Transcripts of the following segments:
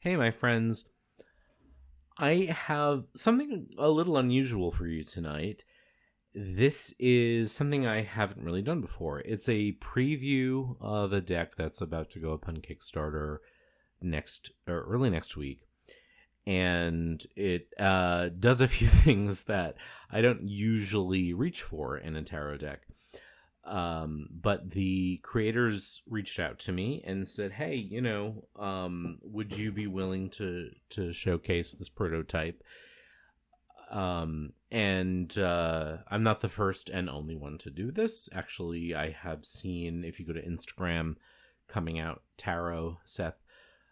Hey, my friends. I have something a little unusual for you tonight. This is something I haven't really done before. It's a preview of a deck that's about to go up on Kickstarter early next week. And it does a few things that I don't usually reach for in a tarot deck. But the creators reached out to me and said, hey, would you be willing to showcase this prototype? I'm not the first and only one to do this. Actually, I have seen, if you go to Instagram, Coming Out Tarot, Seth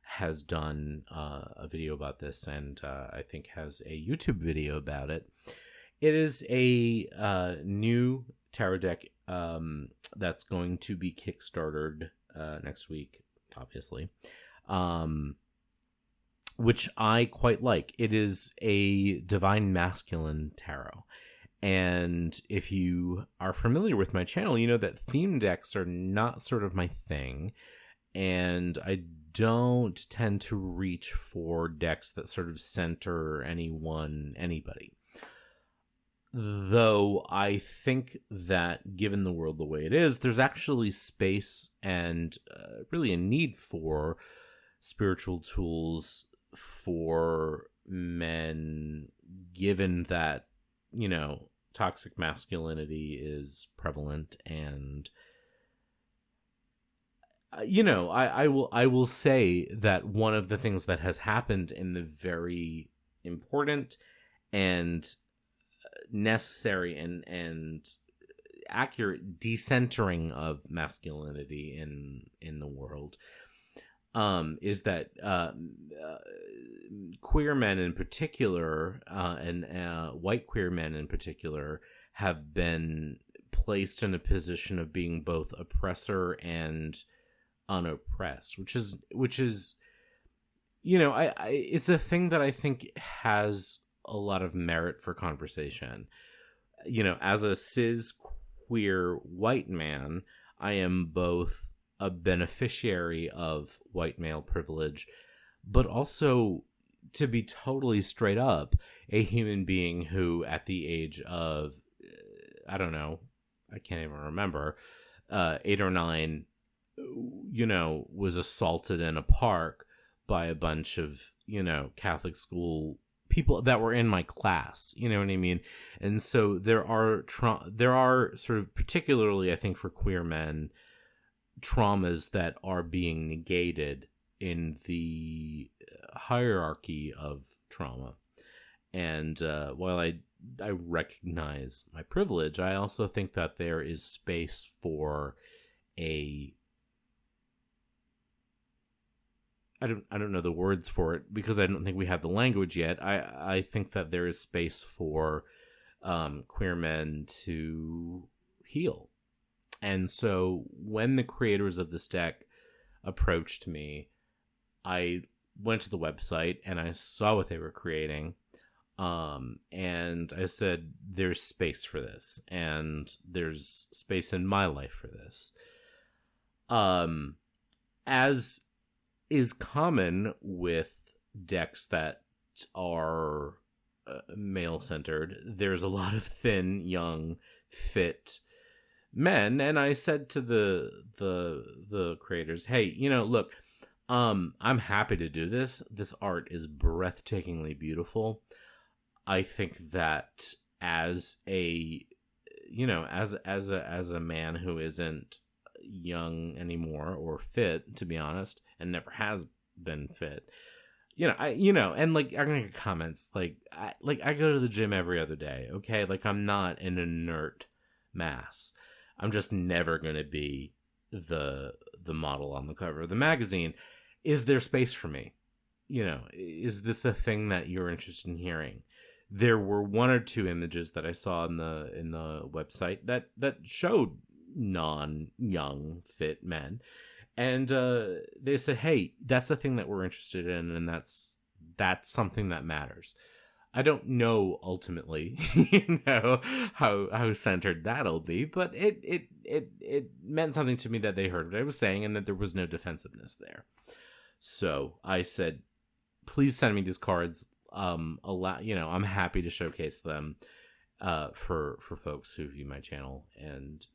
has done a video about this, and I think has a YouTube video about it. It is a new tarot deck that's going to be kickstarted next week, obviously, which I quite like. It is a Divine Masculine tarot. And if you are familiar with my channel, you know that theme decks are not sort of my thing. And I don't tend to reach for decks that sort of center anybody. Though I think that given the world the way it is, there's actually space and really a need for spiritual tools for men, given that, toxic masculinity is prevalent. And, I will say that one of the things that has happened in the very important and necessary and accurate decentering of masculinity in the world is that queer men in particular and white queer men in particular have been placed in a position of being both oppressor and unoppressed, which is it's a thing that I think has a lot of merit for conversation. As a cis queer white man, I am both a beneficiary of white male privilege, but also, to be totally straight up, a human being who at the age of, I don't know, I can't even remember, 8 or 9, was assaulted in a park by a bunch of, Catholic school people that were in my class, you know what I mean? And so there are sort of, particularly I think for queer men, traumas that are being negated in the hierarchy of trauma. And while I recognize my privilege, I also think that there is space for I don't know the words for it because I don't think we have the language yet. I think that there is space for queer men to heal. And so when the creators of this deck approached me, I went to the website and I saw what they were creating. And I said, there's space for this, and there's space in my life for this. As is common with decks that are male-centered, there's a lot of thin, young, fit men, and I said to the creators, hey, look, I'm happy to do this. This art is breathtakingly beautiful. I think that as a man who isn't young anymore or fit, to be honest, and never has been fit, and like I'm gonna get comments like I go to the gym every other day, okay? Like I'm not an inert mass. I'm just never gonna be the model on the cover of the magazine. Is there space for me? Is this a thing that you're interested in hearing? There were one or two images that I saw in the website that showed non-young fit men, and they said, hey, that's the thing that we're interested in, and that's something that matters. I don't know ultimately how centered that'll be, but it meant something to me that they heard what I was saying and that there was no defensiveness there. So I said, please send me these cards. I'm happy to showcase them for folks who view my channel, and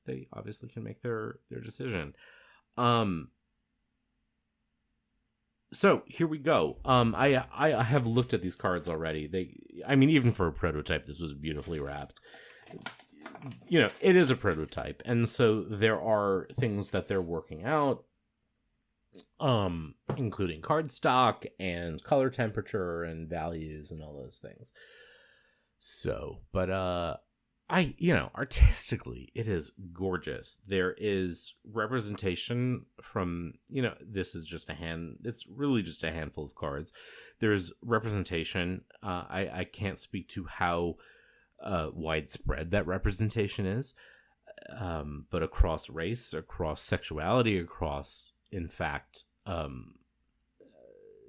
they obviously can make their decision. So here we go. I have looked at these cards already. Even for a prototype, this was beautifully wrapped. It is a prototype, and so there are things that they're working out, including card stock and color temperature and values and all those things. So, but artistically, it is gorgeous. There is representation from, this is just it's really just a handful of cards. There's representation. I can't speak to how widespread that representation is, but across race, across sexuality, across, in fact,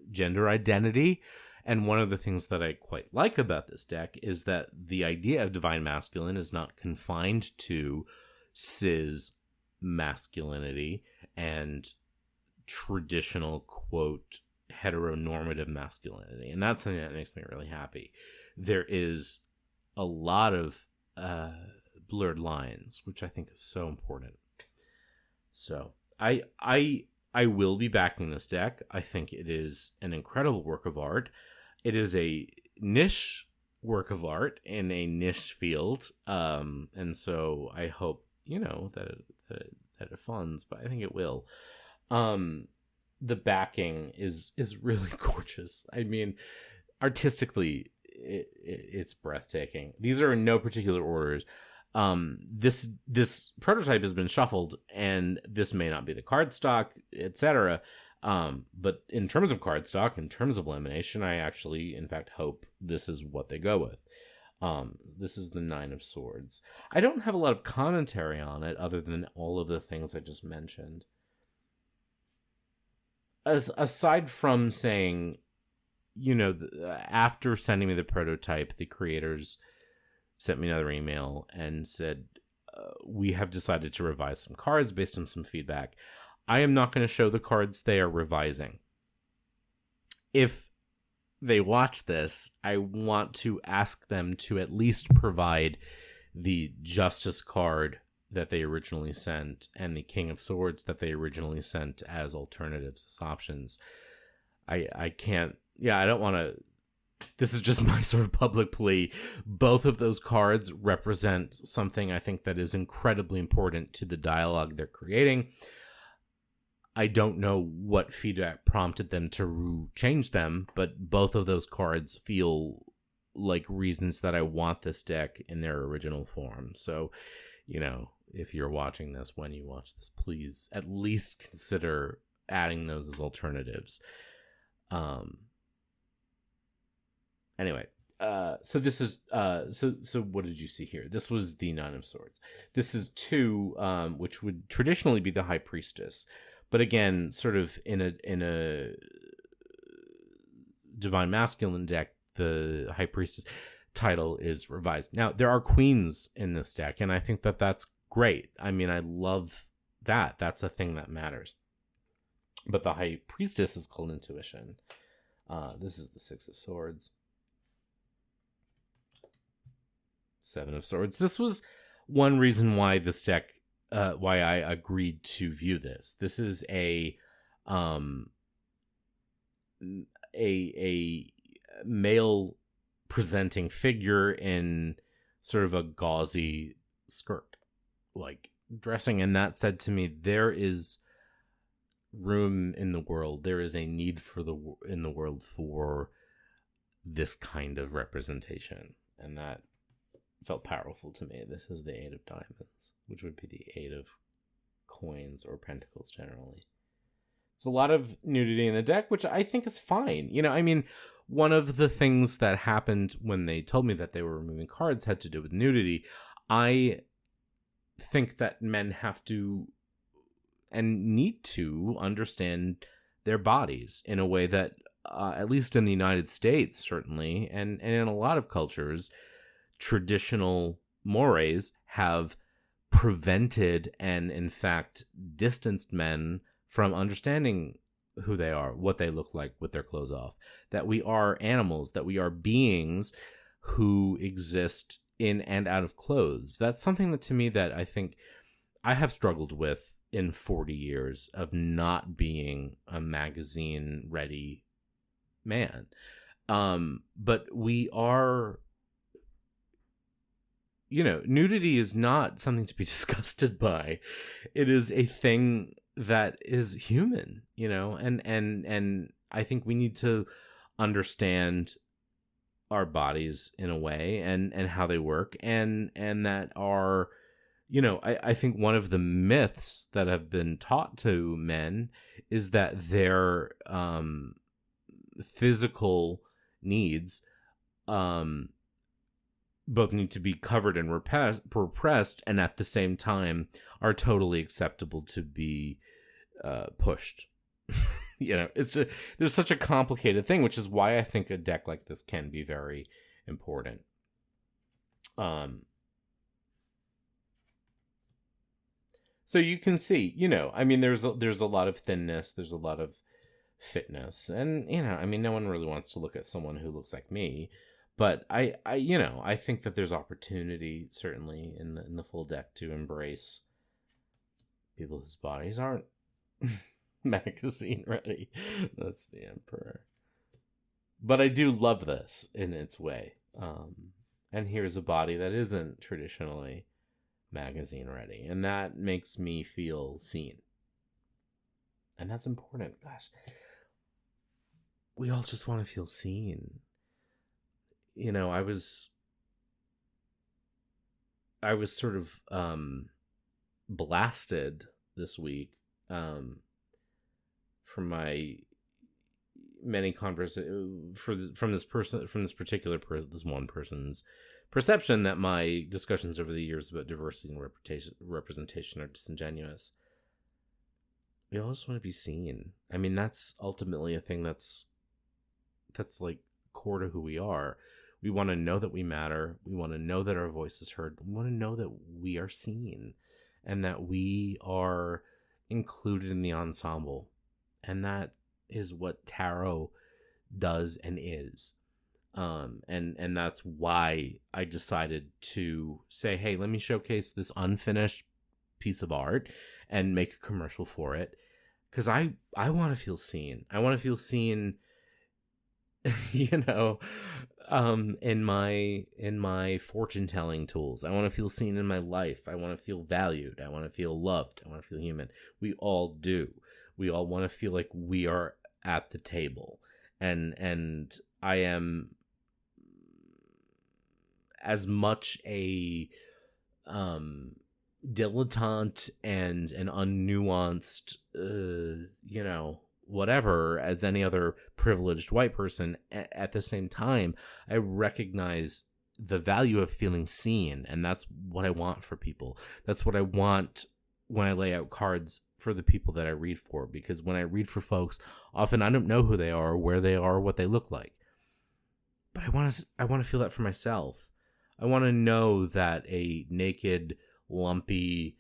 gender identity. And one of the things that I quite like about this deck is that the idea of divine masculine is not confined to cis masculinity and traditional, quote, heteronormative masculinity. And that's something that makes me really happy. There is a lot of blurred lines, which I think is so important. So I will be backing this deck. I think it is an incredible work of art. It is a niche work of art in a niche field, and so I hope that it funds, but I think it will. The backing is really gorgeous. I mean, artistically, it's breathtaking. These are in no particular orders. This prototype has been shuffled, and this may not be the card stock, etc. But in terms of card stock, in terms of lamination, I actually, in fact, hope this is what they go with. This is the 9 of Swords. I don't have a lot of commentary on it other than all of the things I just mentioned. Aside from saying, after sending me the prototype, the creators sent me another email and said, we have decided to revise some cards based on some feedback. I am not going to show the cards they are revising. If they watch this, I want to ask them to at least provide the Justice card that they originally sent and the King of Swords that they originally sent as alternatives, as options. I can't, I don't want to, this is just my sort of public plea. Both of those cards represent something I think that is incredibly important to the dialogue they're creating. I don't know what feedback prompted them to change them, but both of those cards feel like reasons that I want this deck in their original form. So, if you're watching this, when you watch this, please at least consider adding those as alternatives. Anyway, so this is, so what did you see here? This was the 9 of Swords. This is 2, which would traditionally be the High Priestess. But again, sort of in a divine masculine deck, the High Priestess title is revised. Now, there are queens in this deck, and I think that that's great. I mean, I love that. That's a thing that matters. But the High Priestess is called Intuition. This is the 6 of Swords. 7 of Swords. This was one reason why this deck, why I agreed to view this. This is a male presenting figure in sort of a gauzy skirt, like dressing. And that said to me, there is room in the world. There is a need in the world for this kind of representation. And that felt powerful to me. This is the 8 of Diamonds, which would be the 8 of Coins or Pentacles generally. There's a lot of nudity in the deck, which I think is fine. One of the things that happened when they told me that they were removing cards had to do with nudity. I think that men have to and need to understand their bodies in a way that, at least in the United States, certainly, and in a lot of cultures, traditional mores have prevented and, in fact, distanced men from understanding who they are, what they look like with their clothes off, that we are animals, that we are beings who exist in and out of clothes. That's something that, to me, that I think I have struggled with in 40 years of not being a magazine ready man. But we are, nudity is not something to be disgusted by. It is a thing that is human, and I think we need to understand our bodies in a way, and how they work, and that are, I think one of the myths that have been taught to men is that their physical needs both need to be covered and repressed, and at the same time are totally acceptable to be pushed. There's such a complicated thing, which is why I think a deck like this can be very important. So you can see, there's a lot of thinness, there's a lot of fitness, and no one really wants to look at someone who looks like me, but I think that there's opportunity, certainly, in the full deck to embrace people whose bodies aren't magazine ready. That's the Emperor. But I do love this in its way. And here's a body that isn't traditionally magazine ready, and that makes me feel seen. And that's important. Gosh, we all just want to feel seen. I was sort of blasted this week from my many conversations from this one person's perception that my discussions over the years about diversity and representation are disingenuous. We all just want to be seen. That's ultimately a thing that's like core to who we are. We want to know that we matter. We want to know that our voice is heard. We want to know that we are seen and that we are included in the ensemble. And that is what tarot does and is. And that's why I decided to say, hey, let me showcase this unfinished piece of art and make a commercial for it. Because I want to feel seen. I want to feel seen, in my fortune telling tools. I want to feel seen in my life. I want to feel valued. I want to feel loved. I want to feel human. We all do. We all want to feel like we are at the table. And I am as much a dilettante and an unnuanced, whatever, as any other privileged white person. At the same time, I recognize the value of feeling seen, and that's what I want for people. That's what I want when I lay out cards for the people that I read for, because when I read for folks, often I don't know who they are, where they are, what they look like. But I want to feel that for myself. I want to know that a naked, lumpy,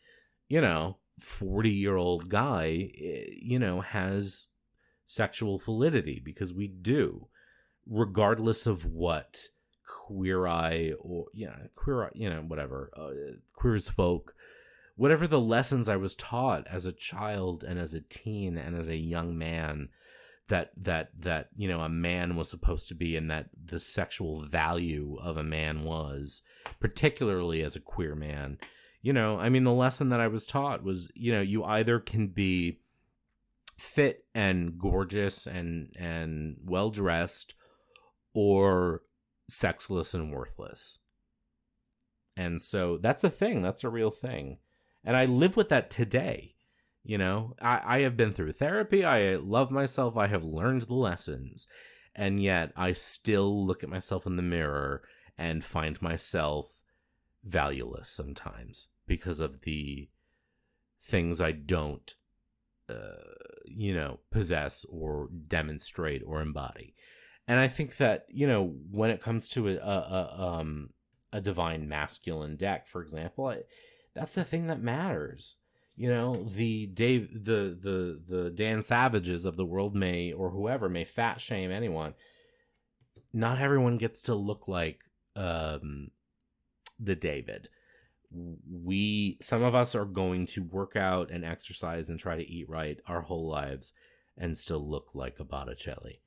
40-year-old guy, has sexual validity, because we do, regardless of what queer eye or, whatever, queer as folk, whatever the lessons I was taught as a child and as a teen and as a young man, that a man was supposed to be, and that the sexual value of a man was, particularly as a queer man. The lesson that I was taught was, you either can be fit and gorgeous and well-dressed, or sexless and worthless. And so that's a thing. That's a real thing. And I live with that today. I have been through therapy. I love myself. I have learned the lessons. And yet I still look at myself in the mirror and find myself valueless sometimes because of the things I don't, possess or demonstrate or embody. And I think that, when it comes to a divine masculine deck, for example, that's the thing that matters. the Dan Savages of the world may, or whoever may fat shame anyone. Not everyone gets to look like the David. Some of us are going to work out and exercise and try to eat right our whole lives and still look like a Botticelli.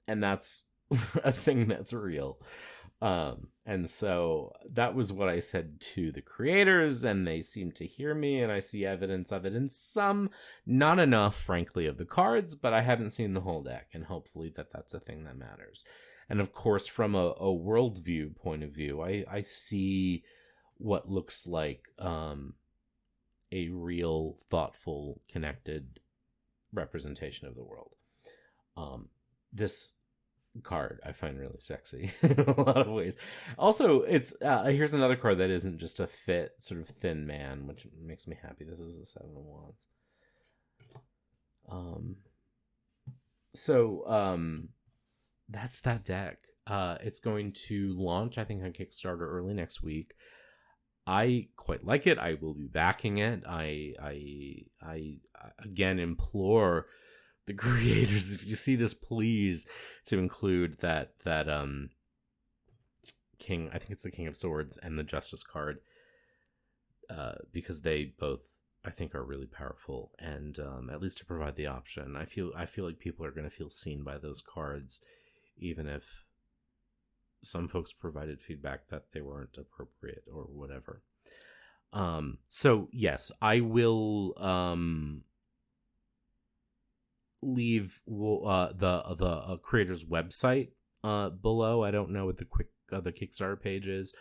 And that's a thing that's real. And so that was what I said to the creators, and they seem to hear me, and I see evidence of it in some, not enough, frankly, of the cards, but I haven't seen the whole deck, and hopefully that's a thing that matters. And of course, from a worldview point of view, I see what looks like a real, thoughtful, connected representation of the world. This card I find really sexy in a lot of ways. Also, it's here's another card that isn't just a fit, sort of thin man, which makes me happy. This is the Seven of Wands. That's that deck. It's going to launch, I think, on Kickstarter early next week. I quite like it. I will be backing it. I again implore the creators, if you see this, please, to include that King, I think it's the King of Swords, and the Justice card, because they both, I think, are really powerful, and at least to provide the option. I feel like people are going to feel seen by those cards, even if some folks provided feedback that they weren't appropriate or whatever. So yes, I will leave the creator's website below. I don't know what the Kickstarter page is,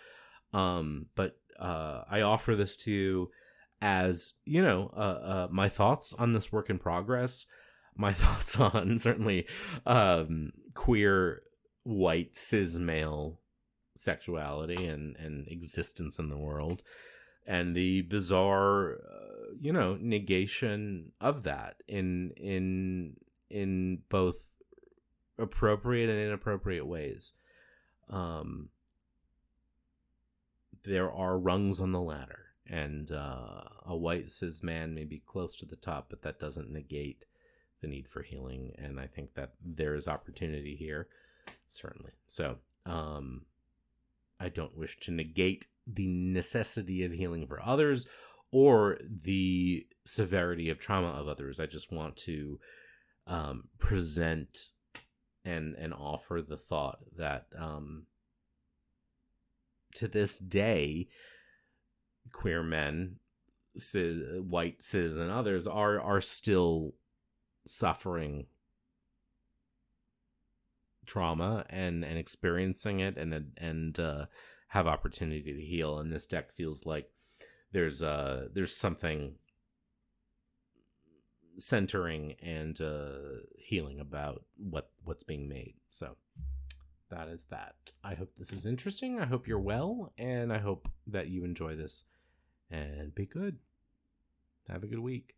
but I offer this to you as, my thoughts on this work in progress, my thoughts on certainly queer white cis male sexuality and existence in the world, and the bizarre negation of that in both appropriate and inappropriate ways. There are rungs on the ladder, and a white cis man may be close to the top, but that doesn't negate the need for healing, and I think that there is opportunity here, certainly. So I don't wish to negate the necessity of healing for others or the severity of trauma of others. I just want to present and offer the thought that to this day, queer men, white, cis, and others are still suffering trauma and experiencing it and have opportunity to heal. And this deck feels like there's something centering and healing about what's being made. So that is that. I hope this is interesting. I hope you're well, and I hope that you enjoy this, and be good. Have a good week.